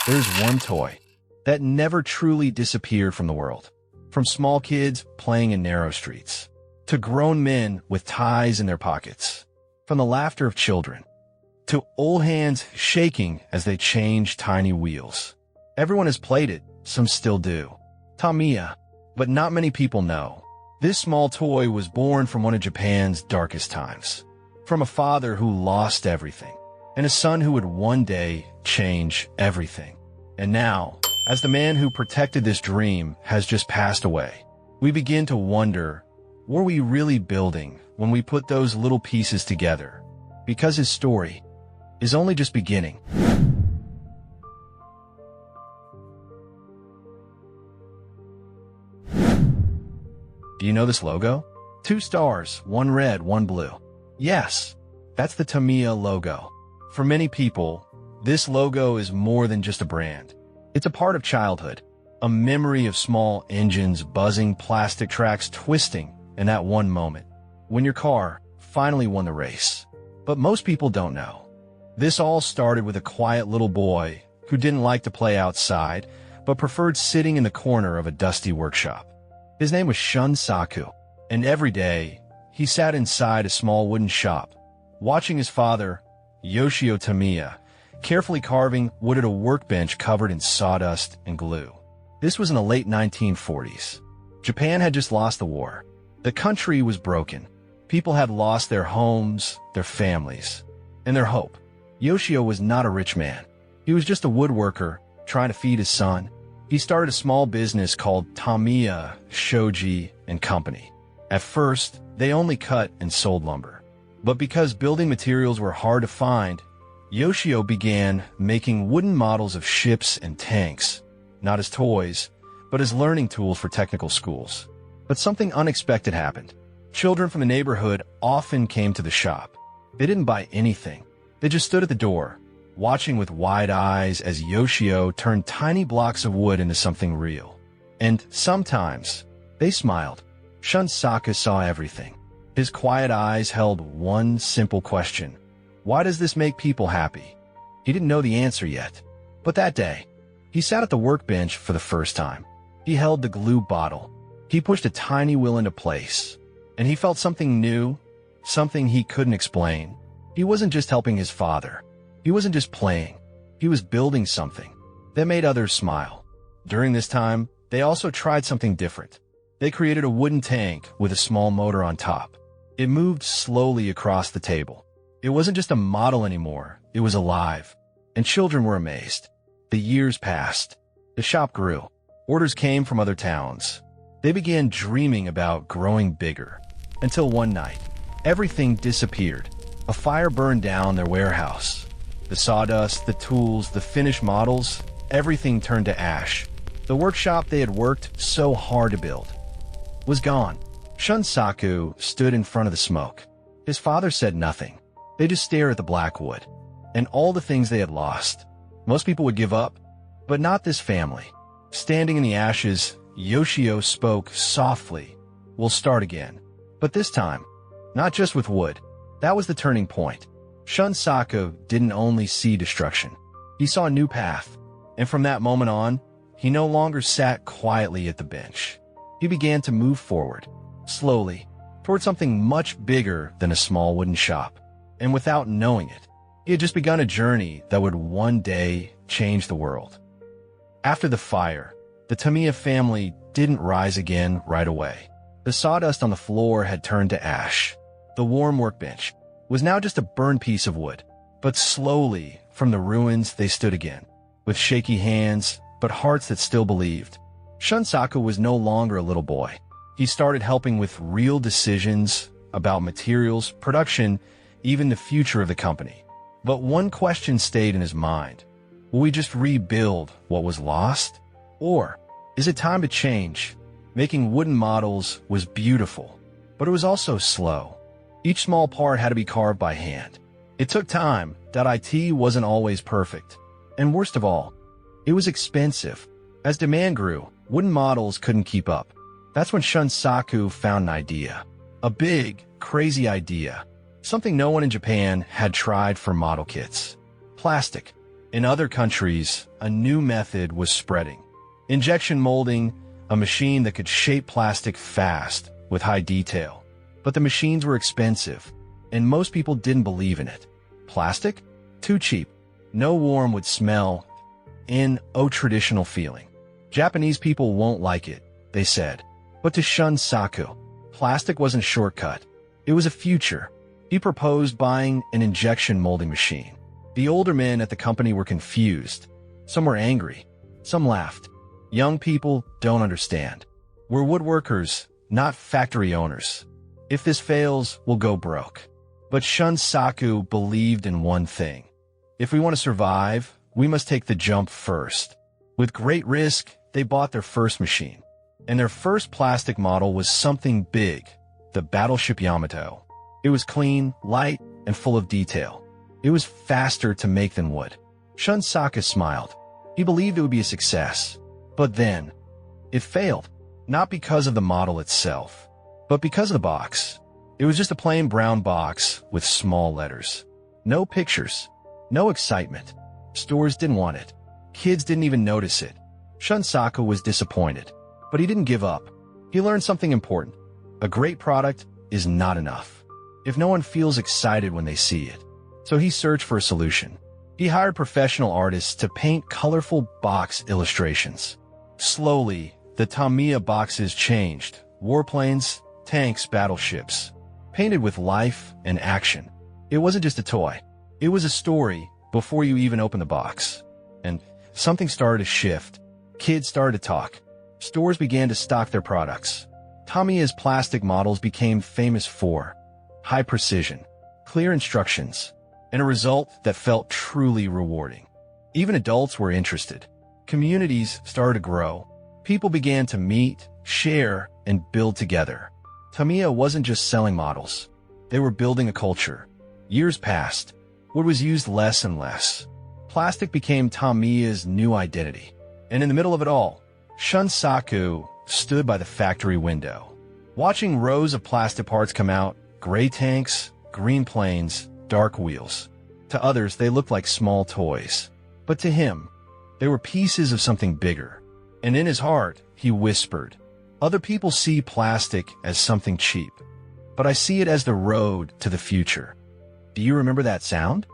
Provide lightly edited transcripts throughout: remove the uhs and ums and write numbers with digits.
there's one toy that never truly disappeared from the world. From small kids playing in narrow streets, to grown men with ties in their pockets. From the laughter of children, to old hands shaking as they change tiny wheels. Everyone has played it, some still do. Tamiya, but not many people know. This small toy was born from one of Japan's darkest times. From a father who lost everything, and a son who would one day change everything. And now, as the man who protected this dream has just passed away, we begin to wonder, were we really building when we put those little pieces together? Because his story is only just beginning. Do you know this logo? 2 stars, 1 red, 1 blue. Yes, that's the Tamiya logo. For many people, this logo is more than just a brand. It's a part of childhood, a memory of small engines buzzing, plastic tracks twisting, and that one moment when your car finally won the race. But most people don't know. This all started with a quiet little boy who didn't like to play outside, but preferred sitting in the corner of a dusty workshop. His name was Shunsaku, and every day, he sat inside a small wooden shop, watching his father, Yoshio Tamiya, carefully carving wood at a workbench covered in sawdust and glue. This was in the late 1940s. Japan had just lost the war. The country was broken. People had lost their homes, their families, and their hope. Yoshio was not a rich man. He was just a woodworker trying to feed his son. He started a small business called Tamiya Shoji and Company. At first, they only cut and sold lumber. But because building materials were hard to find, Yoshio began making wooden models of ships and tanks, not as toys, but as learning tools for technical schools. But something unexpected happened. Children from the neighborhood often came to the shop. They didn't buy anything. They just stood at the door, watching with wide eyes as Yoshio turned tiny blocks of wood into something real. And sometimes, they smiled. Shunsaku saw everything. His quiet eyes held one simple question. Why does this make people happy? He didn't know the answer yet. But that day, he sat at the workbench for the first time. He held the glue bottle. He pushed a tiny wheel into place. And he felt something new, something he couldn't explain. He wasn't just helping his father. He wasn't just playing. He was building something that made others smile. During this time, they also tried something different. They created a wooden tank with a small motor on top. It moved slowly across the table. It wasn't just a model anymore. It was alive. And children were amazed. The years passed. The shop grew. Orders came from other towns. They began dreaming about growing bigger. Until one night, everything disappeared. A fire burned down their warehouse. The sawdust, the tools, the finished models, everything turned to ash. The workshop they had worked so hard to build was gone. Shunsaku stood in front of the smoke. His father said nothing. They just stared at the black wood and all the things they had lost. Most people would give up, but not this family. Standing in the ashes, Yoshio spoke softly. We'll start again. But this time, not just with wood. That was the turning point. Shunsaku didn't only see destruction. He saw a new path. And from that moment on, he no longer sat quietly at the bench. He began to move forward, slowly, toward something much bigger than a small wooden shop. And without knowing it, he had just begun a journey that would one day change the world. After the fire, the Tamiya family didn't rise again right away. The sawdust on the floor had turned to ash. The warm workbench was now just a burned piece of wood. But slowly, from the ruins, they stood again, with shaky hands, but hearts that still believed. Shunsaku was no longer a little boy. He started helping with real decisions about materials, production, even the future of the company. But one question stayed in his mind. Will we just rebuild what was lost? Or is it time to change? Making wooden models was beautiful, but it was also slow. Each small part had to be carved by hand. It took time. IT wasn't always perfect. And worst of all, it was expensive. As demand grew, wooden models couldn't keep up. That's when Shunsaku found an idea. A big, crazy idea. Something no one in Japan had tried for model kits. Plastic. In other countries, a new method was spreading. Injection molding, a machine that could shape plastic fast with high detail. But the machines were expensive, and most people didn't believe in it. Plastic? Too cheap. No warm would smell. Traditional feeling. Japanese people won't like it, they said. But to Shunsaku, plastic wasn't a shortcut. It was a future. He proposed buying an injection molding machine. The older men at the company were confused. Some were angry. Some laughed. Young people don't understand. We're woodworkers, not factory owners. If this fails, we'll go broke. But Shunsaku believed in one thing. If we want to survive, we must take the jump first. With great risk, they bought their first machine. And their first plastic model was something big, the battleship Yamato. It was clean, light, and full of detail. It was faster to make than wood. Shunsaku smiled. He believed it would be a success. But then, it failed. Not because of the model itself, but because of the box. It was just a plain brown box with small letters. No pictures. No excitement. Stores didn't want it. Kids didn't even notice it. Shunsaku was disappointed. But he didn't give up. He learned something important. A great product is not enough if no one feels excited when they see it. So he searched for a solution. He hired professional artists to paint colorful box illustrations. Slowly, the Tamiya boxes changed. Warplanes, tanks, battleships. Painted with life and action. It wasn't just a toy. It was a story before you even opened the box. And something started to shift. Kids started to talk. Stores began to stock their products. Tamiya's plastic models became famous for high precision, clear instructions, and a result that felt truly rewarding. Even adults were interested. Communities started to grow. People began to meet, share, and build together. Tamiya wasn't just selling models. They were building a culture. Years passed. Wood was used less and less. Plastic became Tamiya's new identity. And in the middle of it all, Shunsaku stood by the factory window, watching rows of plastic parts come out, gray tanks, green planes, dark wheels. To others, they looked like small toys. But to him, they were pieces of something bigger. And in his heart, he whispered, "Other people see plastic as something cheap, but I see it as the road to the future." Do you remember that sound?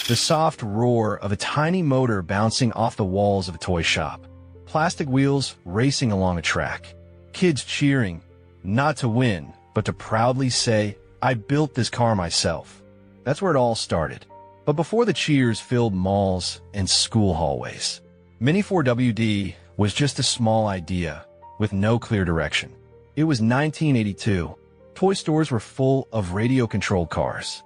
The soft roar of a tiny motor bouncing off the walls of a toy shop. Plastic wheels racing along a track. Kids cheering, not to win, but to proudly say, "I built this car myself." That's where it all started. But before the cheers filled malls and school hallways, Mini 4WD was just a small idea with no clear direction. It was 1982. Toy stores were full of radio-controlled cars.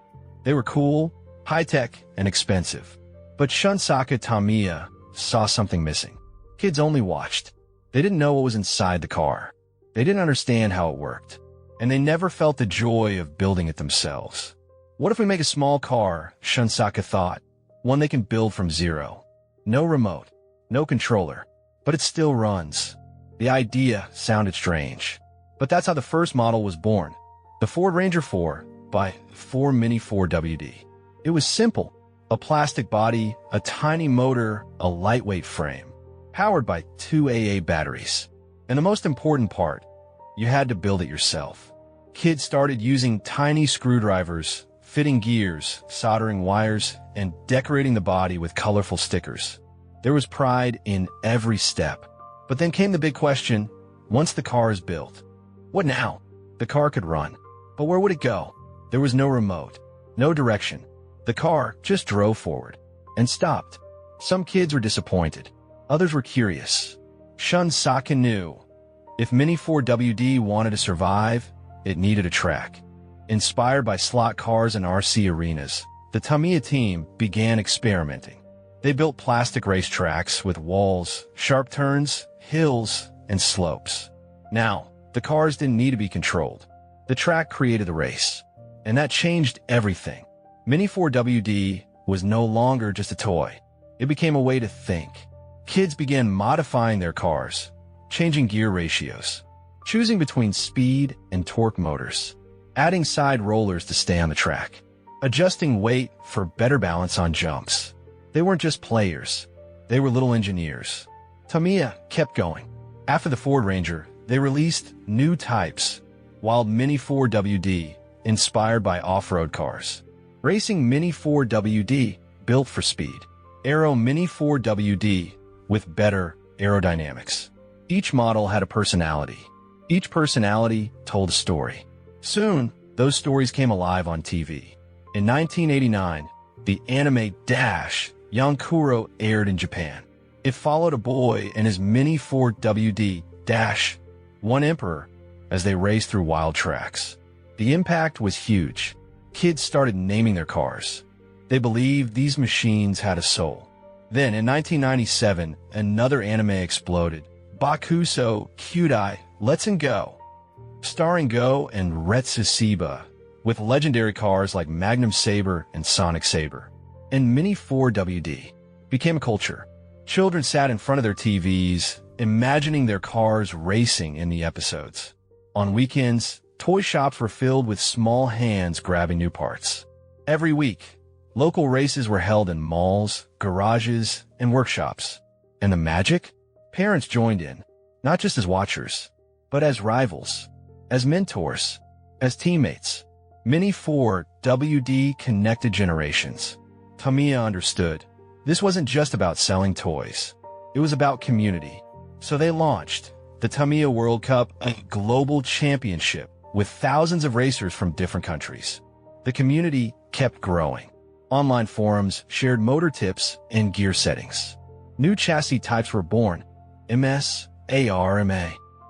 They were cool, high-tech, and expensive. But Shunsaku Tamiya saw something missing. Kids only watched. They didn't know what was inside the car. They didn't understand how it worked. And they never felt the joy of building it themselves. What if we make a small car, Shunsaku thought, one they can build from zero? No remote, no controller, but it still runs. The idea sounded strange. But that's how the first model was born. The Ford Ranger 4 by 4 Mini 4WD. It was simple. A plastic body, a tiny motor, a lightweight frame, powered by 2 AA batteries. And the most important part, you had to build it yourself. Kids started using tiny screwdrivers, fitting gears, soldering wires, and decorating the body with colorful stickers. There was pride in every step. But then came the big question, once the car is built, what now? The car could run. But where would it go? There was no remote, no direction. The car just drove forward and stopped. Some kids were disappointed. Others were curious. Shunsaku knew if Mini 4WD wanted to survive, it needed a track. Inspired by slot cars and RC arenas, the Tamiya team began experimenting. They built plastic racetracks with walls, sharp turns, hills, and slopes. Now, the cars didn't need to be controlled. The track created the race. And that changed everything. Mini 4WD was no longer just a toy. It became a way to think. Kids began modifying their cars, changing gear ratios, choosing between speed and torque motors, adding side rollers to stay on the track. adjusting weight for better balance on jumps. They weren't just players. They were little engineers. Tamiya kept going. After the Ford Ranger, they released new types, Wild Mini 4WD, inspired by off-road cars. Racing Mini 4WD, built for speed. Aero Mini 4WD, with better aerodynamics. Each model had a personality. Each personality told a story. Soon, those stories came alive on TV. In 1989, the anime Dash Yankuro aired in Japan. It followed a boy and his Mini 4WD Dash, one emperor, as they raced through wild tracks. The impact was huge. Kids started naming their cars. They believed these machines had a soul. Then, in 1997, another anime exploded. Bakuso Kyudai Let's Go, starring Go and Retsushima, with legendary cars like Magnum Saber and Sonic Saber. And Mini 4WD became a culture. Children sat in front of their TVs, imagining their cars racing in the episodes. On weekends, toy shops were filled with small hands grabbing new parts. Every week, local races were held in malls, garages, and workshops. And the magic? Parents joined in, not just as watchers, but as rivals, as mentors, as teammates. Mini 4WD connected generations. Tamiya understood. This wasn't just about selling toys. It was about community. So they launched the Tamiya World Cup, a global championship with thousands of racers from different countries. The community kept growing. Online forums shared motor tips and gear settings. New chassis types were born, MS, AR, MA.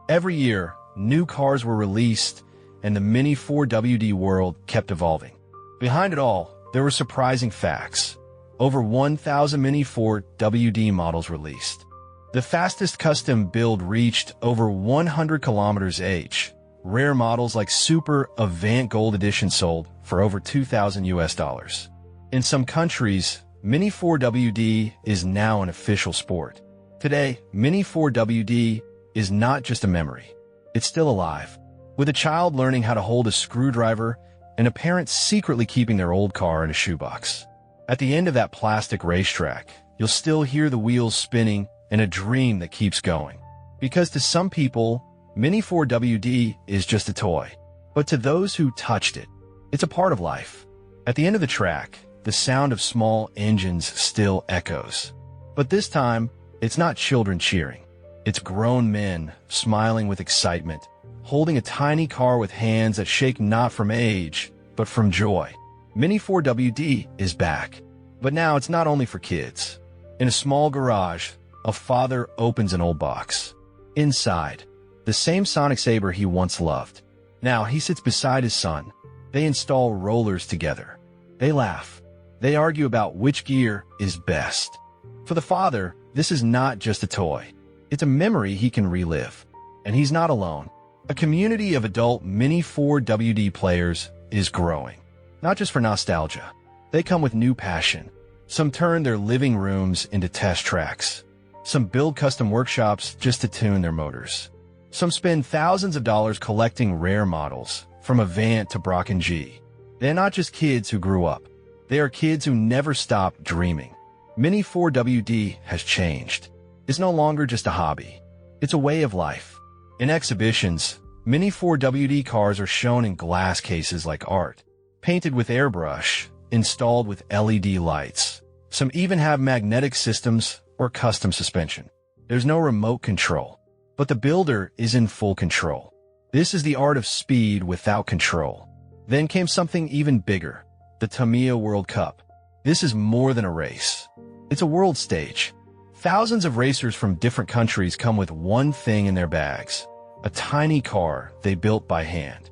Every year, new cars were released, and the Mini 4WD world kept evolving. Behind it all, there were surprising facts. Over 1,000 Mini 4WD models released. The fastest custom build reached over 100 kilometers h. Rare models like Super Avant Gold Edition sold for over $2,000. In some countries, Mini 4WD is now an official sport. Today, Mini 4WD is not just a memory. It's still alive, with a child learning how to hold a screwdriver and a parent secretly keeping their old car in a shoebox. At the end of that plastic racetrack, you'll still hear the wheels spinning and a dream that keeps going. Because to some people, Mini 4WD is just a toy. But to those who touched it, it's a part of life. At the end of the track, the sound of small engines still echoes. But this time, it's not children cheering. It's grown men smiling with excitement, holding a tiny car with hands that shake not from age, but from joy. Mini 4WD is back. But now it's not only for kids. In a small garage, a father opens an old box. Inside, the same Sonic Saber he once loved. Now he sits beside his son. They install rollers together. They laugh. They argue about which gear is best. For the father, this is not just a toy. It's a memory he can relive. And he's not alone. A community of adult Mini 4WD players is growing. Not just for nostalgia. They come with new passion. Some turn their living rooms into test tracks. Some build custom workshops just to tune their motors. Some spend thousands of dollars collecting rare models, from Avant to Brock and G. They're not just kids who grew up. They are kids who never stopped dreaming. Mini 4WD has changed. It's no longer just a hobby. It's a way of life. In exhibitions, Mini 4WD cars are shown in glass cases like art, painted with airbrush, installed with LED lights. Some even have magnetic systems or custom suspension. There's no remote control, but the builder is in full control. This is the art of speed without control. Then came something even bigger, the Tamiya World Cup. This is more than a race. It's a world stage. Thousands of racers from different countries come with one thing in their bags, a tiny car they built by hand.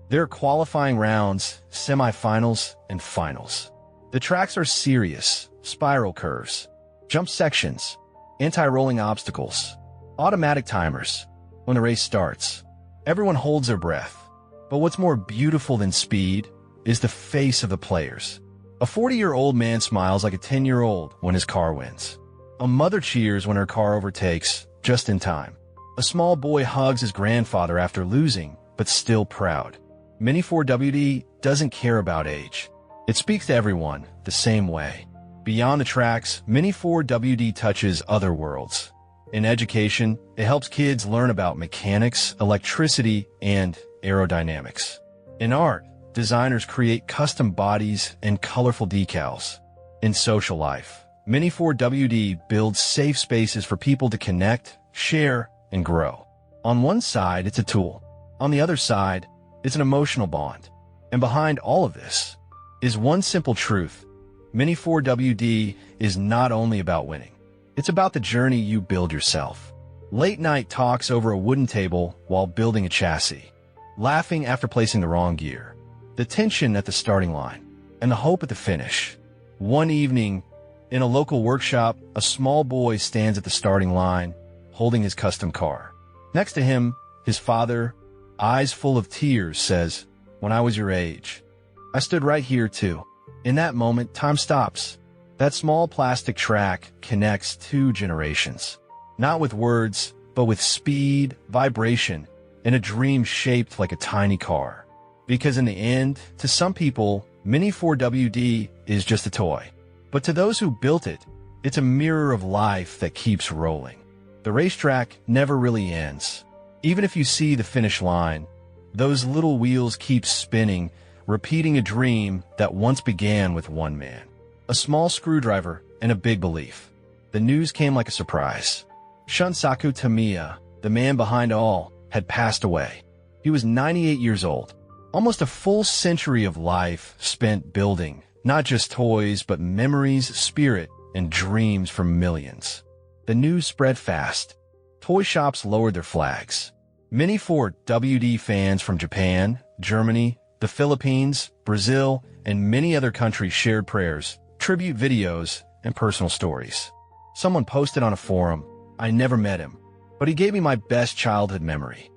There are qualifying rounds, semifinals, and finals. The tracks are serious, spiral curves, jump sections, anti-rolling obstacles, automatic timers. When the race starts, everyone holds their breath. But what's more beautiful than speed is the face of the players. A 40-year-old man smiles like a 10-year-old when his car wins. A mother cheers when her car overtakes, just in time. A small boy hugs his grandfather after losing, but still proud. Mini 4WD doesn't care about age. It speaks to everyone the same way. Beyond the tracks, Mini 4WD touches other worlds. In education, it helps kids learn about mechanics, electricity, and aerodynamics. In art, designers create custom bodies and colorful decals. In social life, Mini 4WD builds safe spaces for people to connect, share, and grow. On one side, it's a tool. On the other side, it's an emotional bond. And behind all of this is one simple truth. Mini 4WD is not only about winning. It's about the journey you build yourself. Late night talks over a wooden table while building a chassis. Laughing after placing the wrong gear. The tension at the starting line. And the hope at the finish. One evening, in a local workshop, a small boy stands at the starting line, holding his custom car. Next to him, his father, eyes full of tears, says, "When I was your age, I stood right here too." In that moment, time stops. That small plastic track connects two generations. Not with words, but with speed, vibration, and a dream shaped like a tiny car. Because in the end, to some people, Mini 4WD is just a toy. But to those who built it, it's a mirror of life that keeps rolling. The racetrack never really ends. Even if you see the finish line, those little wheels keep spinning, repeating a dream that once began with one man. A small screwdriver and a big belief. The news came like a surprise. Shunsaku Tamiya, the man behind all, had passed away. He was 98 years old. Almost a full century of life spent building, not just toys, but memories, spirit, and dreams for millions. The news spread fast. Toy shops lowered their flags. Mini 4WD fans from Japan, Germany, the Philippines, Brazil, and many other countries shared prayers, tribute videos, and personal stories. Someone posted on a forum, "I never met him, but he gave me my best childhood memory."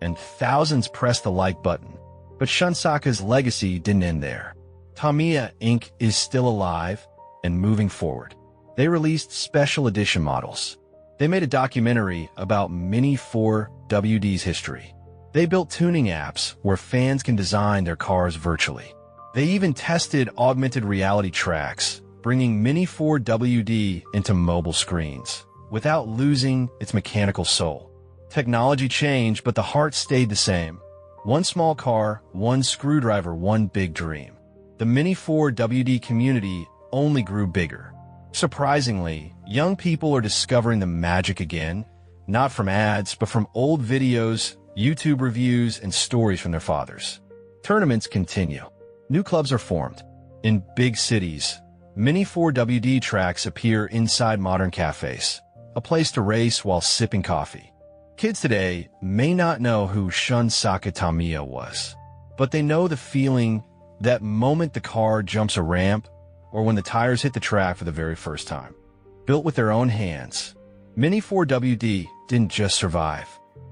And thousands pressed the like button. But Shunsaku's legacy didn't end there. Tamiya Inc. is still alive and moving forward. They released special edition models. They made a documentary about Mini 4WD's history. They built tuning apps where fans can design their cars virtually. They even tested augmented reality tracks, bringing Mini 4WD into mobile screens, without losing its mechanical soul. Technology changed, but the heart stayed the same. One small car, one screwdriver, one big dream. The Mini 4WD community only grew bigger. Surprisingly, young people are discovering the magic again, not from ads, but from old videos, YouTube reviews, and stories from their fathers. Tournaments continue. New clubs are formed. In big cities, Mini 4WD tracks appear inside modern cafes, a place to race while sipping coffee. Kids today may not know who Shunsaku Tamiya was, but they know the feeling, that moment the car jumps a ramp, or when the tires hit the track for the very first time. Built with their own hands, Mini 4WD didn't just survive.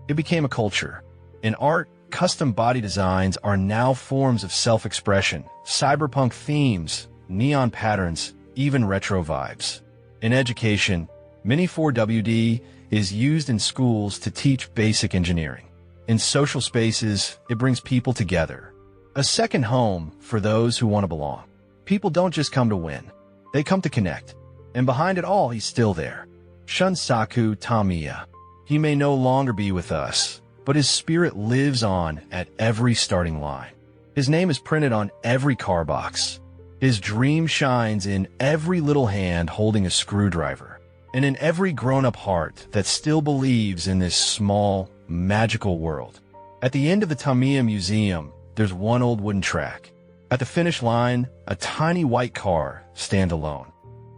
It became a culture. In art, custom body designs are now forms of self-expression, cyberpunk themes, neon patterns, even retro vibes. In education, Mini 4WD is used in schools to teach basic engineering. In social spaces, it brings people together. A second home for those who want to belong. People don't just come to win. They come to connect. And behind it all, he's still there. Shunsaku Tamiya. He may no longer be with us, but his spirit lives on at every starting line. His name is printed on every car box. His dream shines in every little hand holding a screwdriver, and in every grown-up heart that still believes in this small, magical world. At the end of the Tamiya Museum, there's one old wooden track. At the finish line, a tiny white car stands alone.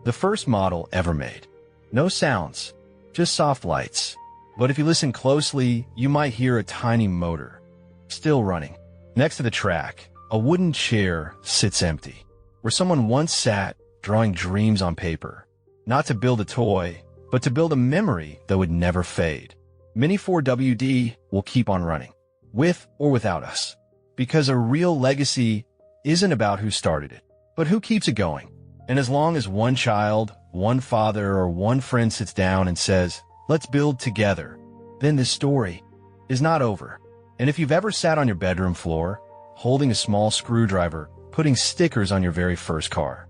The first model ever made. No sounds, just soft lights. But if you listen closely, you might hear a tiny motor, still running. Next to the track, a wooden chair sits empty, where someone once sat, drawing dreams on paper. Not to build a toy, but to build a memory that would never fade. Mini 4WD will keep on running, with or without us. Because a real legacy isn't about who started it, but who keeps it going. And as long as one child, one father, or one friend sits down and says, "Let's build together," then this story is not over. And if you've ever sat on your bedroom floor, holding a small screwdriver, putting stickers on your very first car,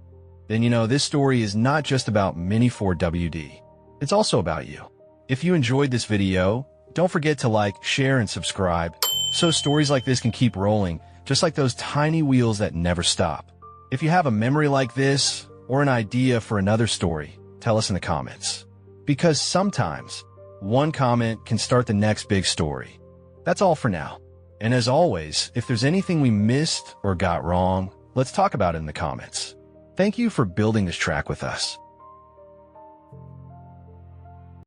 then you know this story is not just about Mini 4WD. It's also about you. If you enjoyed this video, don't forget to like, share, and subscribe so stories like this can keep rolling, just like those tiny wheels that never stop. If you have a memory like this or an idea for another story, tell us in the comments. Because sometimes one comment can start the next big story. That's all for now. And as always, if there's anything we missed or got wrong, let's talk about it in the comments. Thank you for building this track with us.